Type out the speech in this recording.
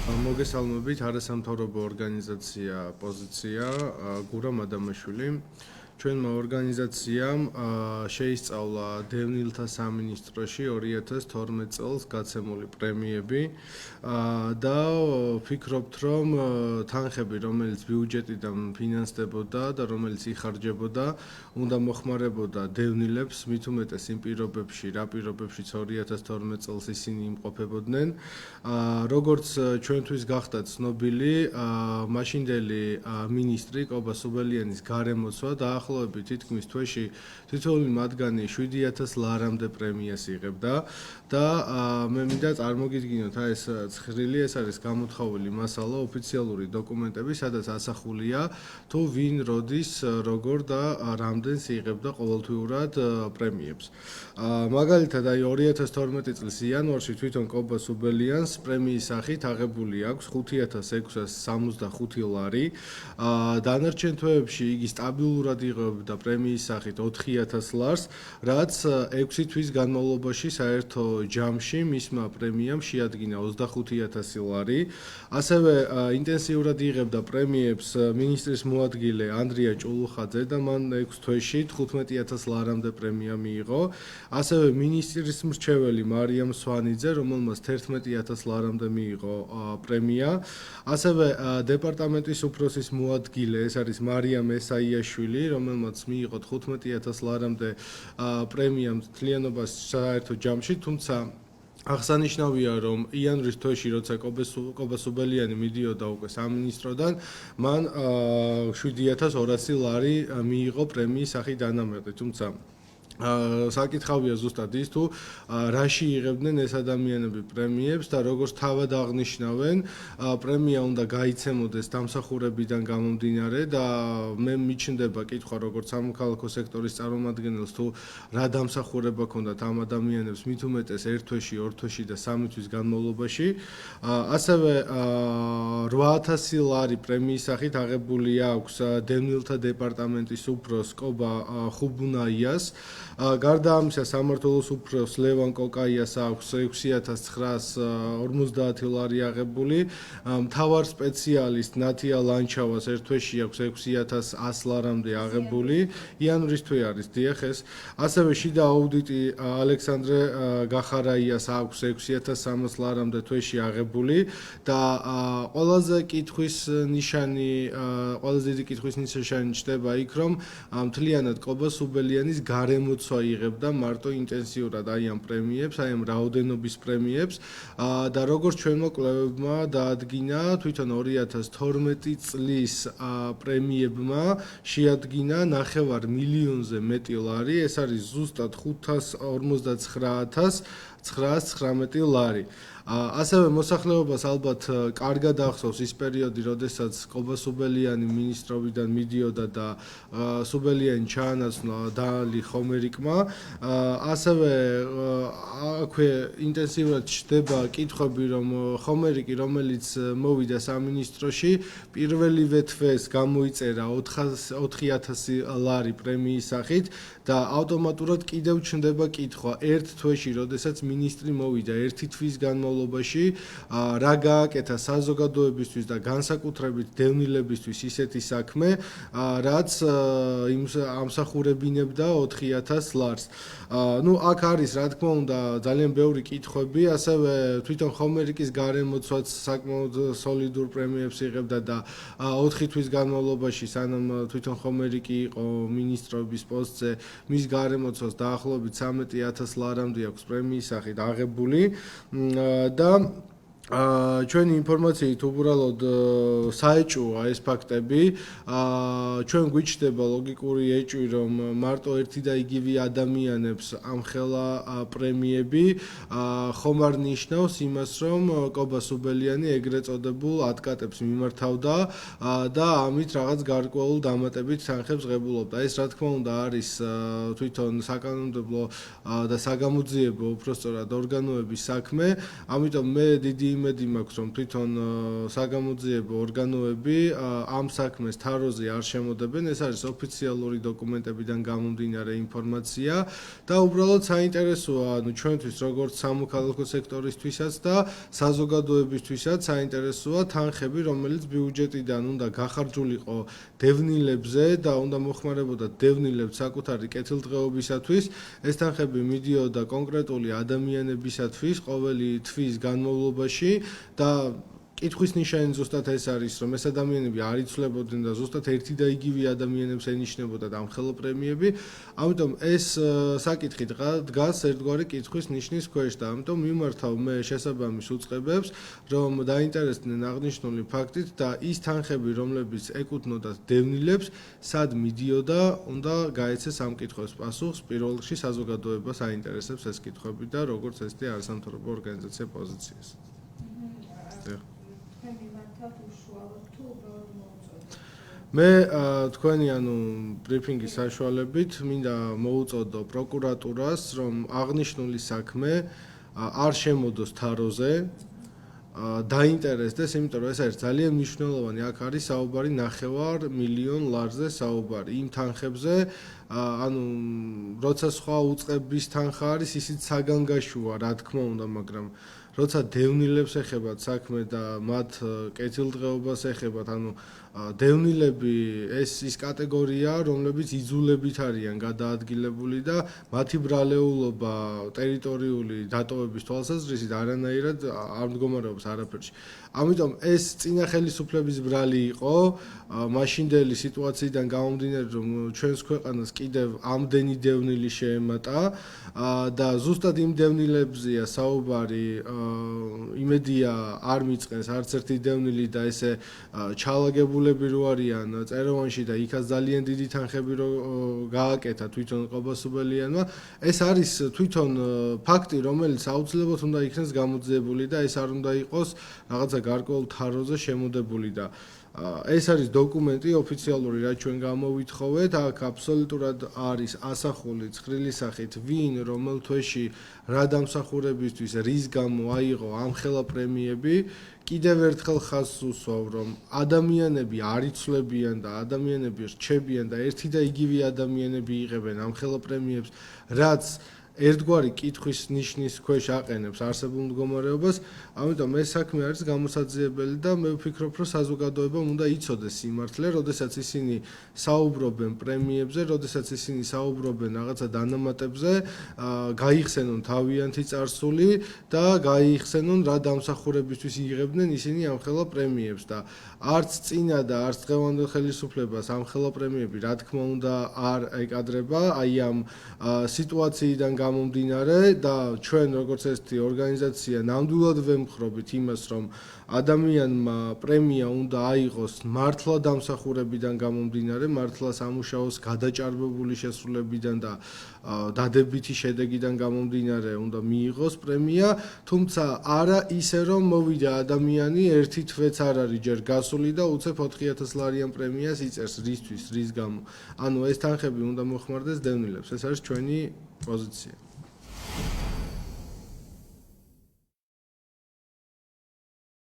მოგესალმებით, არასამთავრობო ორგანიზაცია პოზიცია გურამ ადამაშვილი. ჩვენმა ორგანიზაციამ შეისწავლა დევნილთა სამინისტროში 2012 წელს გაცემული პრემიები და ვფიქრობთ, რომ თანხები, რომელიც ბიუჯეტიდან ფინანსდებოდა და რომელიც იხარჯებოდა, უნდა მოხმარებოდა დევნილებს, მით უმეტეს იმ პირობებში, რა პირობებშიც 2012 წელს ისინი იმყოფებოდნენ. როგორც ჩვენთვის გახდა ცნობილი, მაშინდელი მინისტრი კობა სუბელიანის გარემოცვა დაახლოებით თითქმის თვეში თითოეული მათგანი 7000 ლარამდე პრემიას იღებდა და მე მინდა წარმოგიდგინოთ ეს ცხრილი, ეს არის გამოთხოვილი მასალა, ოფიციალური დოკუმენტები, სადაც ასახულია თუ ვინ როდის, როგორ და რამდენს იღებდა ყოველთვიურად პრემიებს. მაგალითად, აი 2012 წლის იანვარში თვითონ კობა სუბელიანს პრემიის სახით აღებული აქვს 5665 ლარი. დანარჩენ თვეებში იგი სტაბილურად იღებდა პრემიის სახით 4000 ლარს, რაც 6 თვის განმავლობაში საერთო ჯამში მისმა პრემიამ შეადგინა 25000 ლარი. ასევე ინტენსიურად იღებდა პრემიებს მინისტრის მოადგილე ანდრია ჭულუხაძე და მან 6 თვეში 15000 ლარამდე პრემია მიიღო. ასევე მინისტრის მრჩეველი მარიამ სვანიძე, რომელმაც 11000 ლარამდე მიიღო პრემია. ასევე დეპარტამენტის უფროსის მოადგილე, ეს არის მარიამ ესაიაშვილი, რომელმაც მიიღო 15000 ლარამდე პრემია მთლიანობას საერთო ჯამში, თუმცა აღსანიშნავია, რომ იანვრის თვეში, როცა კობა სუბელიანი მიდიოდა უკვე სამინისტროდან, მან 7200 ლარი მიიღო პრემიის სახით დანამატი, თუმცა საკითხავია ზუსტად ის თუ რაში იღებდნენ ეს ადამიანები პრემიებს და როგორც თავად აღნიშნავენ, პრემია უნდა გაიცემოდეს დამსახურებიდან გამომდინარე და მე მიჩნდება კითხვა როგორც სამოქალაქო სექტორის წარმომადგენელს თუ რა დამსახურება ჰქონდათ ამ ადამიანებს მით უმეტეს 1 თვეში, 2 თვეში და 3 თვის განმავლობაში. ასევე 8000 ლარი პრემიის სახით აღებული აქვს დევნილთა დეპარტამენტის უფროს კობა ხუბუნაიას. გარდა ამისა, სამმართველოს უფროს ლევან კოკაიას აქვს 6950 ლარი აღებული, მთავარ სპეციალისტ ნათია ლანჩავას 1 თვეში აქვს 6100 ლარამდე აღებული, იანვრის თვე არის დიახ ეს. ასევე შიდა აუდიტი ალექსანდრე გახარაიას აქვს 6300 ლარამდე თვეში აღებული და ყველაზე დიდი კითხვის ნიშანი ჩნდება იქ, რომ მთლიანად კობა სუბელიანის გარემოცვა იღებდა მარტო ინტენსიურად აი ამ პრემიებს, აი ამ რაოდენობის პრემიებს და როგორც ჩვენმა კვლევებმა დაადგინა, თვითონ 2012 წლის პრემიებმა შეადგინა 9 მილიონზე მეტი ლარი, ეს არის ზუსტად 559919 ლარი. ასევე მოსახლეობას ალბათ კარგად ახსოვს ის პერიოდი, როდესაც კობა სუბელიანი მინისტრობიდან მიდიოდა და სუბელიანი ჩაანაცვლა დალი ხომერიკმა. ასევე აქვე ინტენსიურად ჩნდება კითხვები, რომ ხომერიკი, რომელიც მოვიდა სამინისტროში, პირველივე თვეს გამოიწერა 4000 ლარი პრემიის სახით და ავტომატურად კიდევ ჩნდება კითხვა ერთ თვეში, როდესაც მინისტრი მოვიდა 1 თვის განმავლობაში, რა გააკეთა საზოგადოებისთვის და განსაკუთრებით დევნილებისთვის ისეთი საქმე, რაც ამსახურებინებდა 4000 ლარს. აქ არის, რა თქმა უნდა, ძალიან ბევრი კითხვები, ასევე თვითონ ხომერიკის გარემოცვაც საკმაოდ სოლიდურ პრემიებს იღებდა და 4 თვის განმავლობაში, სანამ თვითონ ხომერიკი იყო მინისტრობის პოსტზე, მის გარემოცვას დაახლოებით 13000 ლარამდე აქვს პრემიის სახით აღებული და ჩვენი ინფორმაციით უბრალოდ საეჭვოა ეს ფაქტები. ჩვენ გვიჩნდება ლოგიკური ეჭვი, რომ მარტო ერთი და იგივე ადამიანებს ამხელა პრემიები ხომ არ ნიშნავს იმას, რომ კობა სუბელიანი ეგრეთ წოდებულ ატკატებს მიმართავდა და ამით რაღაც გარკვეულ დამატებით თანხებს ღებულობდა. ეს რა თქმა უნდა არის თვითონ საკანონმდებლო და საგამოძიებო უпростоრად ორგანოების საქმე, ამიტომ მე დიდი იმედი მაქვს, რომ თვითონ საგამოძიებო ორგანოები ამ საქმეს თაროზე არ შემოდებენ. ეს არის ოფიციალური დოკუმენტებიდან გამომდინარე ინფორმაცია და უბრალოდ საინტერესოა, ჩვენთვის როგორც სამოქალაქო სექტორისთვისაც და საზოგადოებისთვისაც საინტერესოა თანხები, რომელიც ბიუჯეტიდან უნდა გახარჯულიყო დევნილებზე და უნდა მოხმარებოდა დევნილებს საკუთარი კეთილდღეობისათვის. ეს თანხები მიდიოდა კონკრეტული ადამიანებისათვის ყოველი თვის განმავლობაში და კითხვის ნიშანი ზუსტად ეს არის, რომ ეს ადამიანები არ იცვლებოდნენ და ზუსტად ერთი და იგივე ადამიანებს ენიშნებოდა ამ ხელოპრემიები. ამიტომ ეს საკითხი დგას ერთგვარი კითხვის ნიშნის ქვეშ და ამიტომ მიმართავ მე შესაბამის უწყებებს, რომ დაინტერესდნენ აღნიშნული ფაქტით და ის თანხები, რომლებიც ეკუთვნოდათ დევნილებს, სად მიდიოდა, უნდა გაეცეს ამ კითხვებს პასუხს. პირველ რიგში საზოგადოებას აინტერესებს ეს კითხვები და როგორც ესეთი არასამთავრობო ორგანიზაცია პოზიციას. მე თქვენი ბრიფინგის საშუალებით მინდა მოუწოდო პროკურატურას, რომ აღნიშნული საქმე არ შემოდოს თაროზე, დაინტერესდეს, იმიტომ რომ ეს არის ძალიან მნიშვნელოვანი. აქ არის საუბარი 9 მილიონ ლარზე საუბარი იმ თანხებზე, როცა სხვა უწყების თანხა არის, ისიც საგანგაშოა, რა თქმა უნდა, მაგრამ როცა დევნილებს ეხებათ საქმე და მათ კეთილდღეობას ეხებათ, დევნილები ეს ის კატეგორია, რომლებიც იძულებით არიან გადაადგილებული და მათი ბრალეულობა ტერიტორიული დატოვების თვალსაზრისით არანაირად არ მდგომარეობს არაფერში. ამიტომ ეს წინა ხელისუფლების ბრალი იყო, მაშინდელი სიტუაციიდან გამომდინარე, რომ ჩვენს ქვეყანას კიდევ ამდენი დევნილი შეემატა და ზუსტად იმ დევნილებზეა საუბარი, იმედია არ მიწყენს არც ერთი დევნილი და ესე ჩალაგებულები რო არიან წეროვანში და იქაც ძალიან დიდი თანხები რო გააკეთა თვითონ ყობასუბელიანმა. ეს არის თვითონ ფაქტი, რომელიც აუცილებლად უნდა იქნეს გამოძიებული და ეს არ უნდა იყოს რაღაცა გარკვეულ თაროზე შემოდებული და ეს არის დოკუმენტი ოფიციალური, რაც ჩვენ გამოვითხოვეთ. აქ აბსოლუტურად არის ასახული ცხრილი სახით, ვინ, რომელ თვეში, რა დამსახურებისთვის, რის გამო აიღო ამ ხელაპრემიები. კიდევ ერთხელ ხაზს უსვავ, რომ ადამიანები არ იცვლებიან და ადამიანები რჩებიან და ერთი და იგივე ადამიანები იღებენ ამ ხელაპრემიებს, რაც ერთგვარი კითხვის ნიშნის ქვეშ აყენებს არსებულ მდგომარეობას. ამიტომ ეს საქმე არის გამოსაძიებელი და მე ვფიქრობ, რომ საზოგადოებამ უნდა იცოდეს სიმართლე, როდესაც ისინი საუბრობენ პრემიებზე, როდესაც ისინი საუბრობენ რაღაცა დანამატებზე, გაიხსენონ თავიანთი წარსული და გაიხსენონ რა დამსახურებისთვის იღებდნენ ისინი ამ ხელაპრემიებს და არც წინა და არც დღევანდელ ხელისუფლებას ამ ხელაპრემიები რა თქმა უნდა არ ეკადრება აი ამ სიტუაციიდან გამომდინარე და ჩვენ როგორც ესეთი ორგანიზაცია ნამდვილად ვემხრობით იმას, რომ ადამიანმა პრემია უნდა აიღოს მართლა დამსახურებიდან გამომდინარე, მართლა სამუშაოს გადაჭარბებული შესრულებიდან და დადებითი შედეგიდან გამომდინარე უნდა მიიღოს პრემია, თუმცა არა ისე რომ მოვიდა ადამიანი ერთი თვეც არ არის ჯერ გასული და უცებ 4,000 ლარიან პრემიას იწერს რისთვის, რის გამო. ეს თანხები უნდა მოხმარდეს დევნილებს. ეს არის ჩვენი პოზიცია.